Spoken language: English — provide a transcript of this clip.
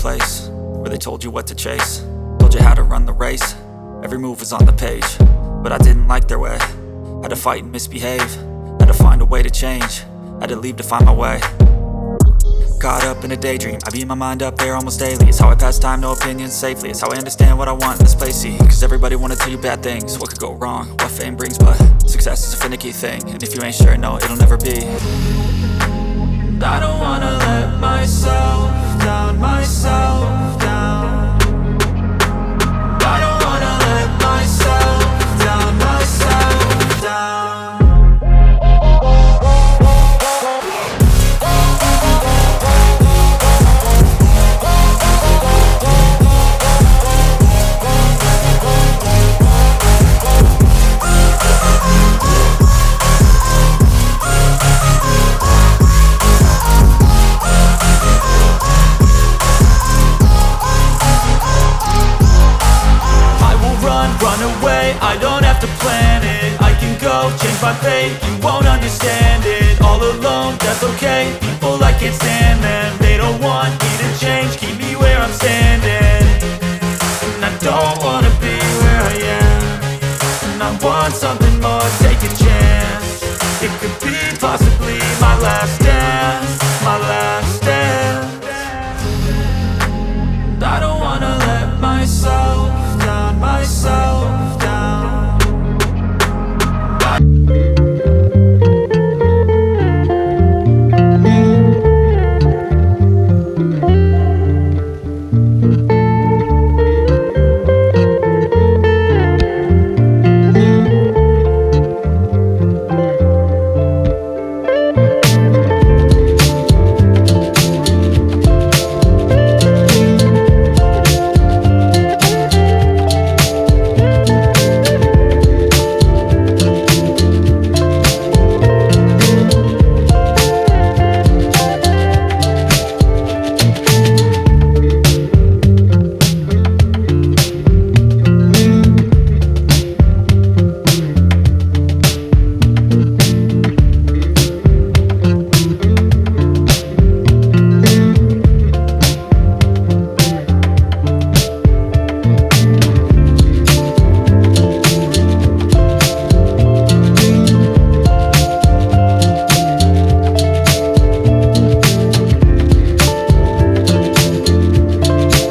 place where they told you what to chase, told you how to run the race. Every move was on the page, but I didn't like their way. Had to fight and misbehave, had to find a way to change, had to leave to find my way. Caught up in a daydream, I beat my mind up there almost daily. It's how I pass time, no opinions safely. It's how I understand what I want in this place, see. Cause everybody wanna tell you bad things, what could go wrong, what fame brings. But success is a finicky thing, and if you ain't sure, no, it'll never be. I don't wanna let myself down, myself down. I don't wanna let myself down, myself down. I don't have to plan it, I can go change my fate. You won't understand it, all alone, that's okay. People, I can't stand them, they don't want me to change, keep me where I'm standing. And I don't wanna be where I am, and I want something more, take a chance. It could be possibly my last dance, my last dance. I don't wanna let myself down, myself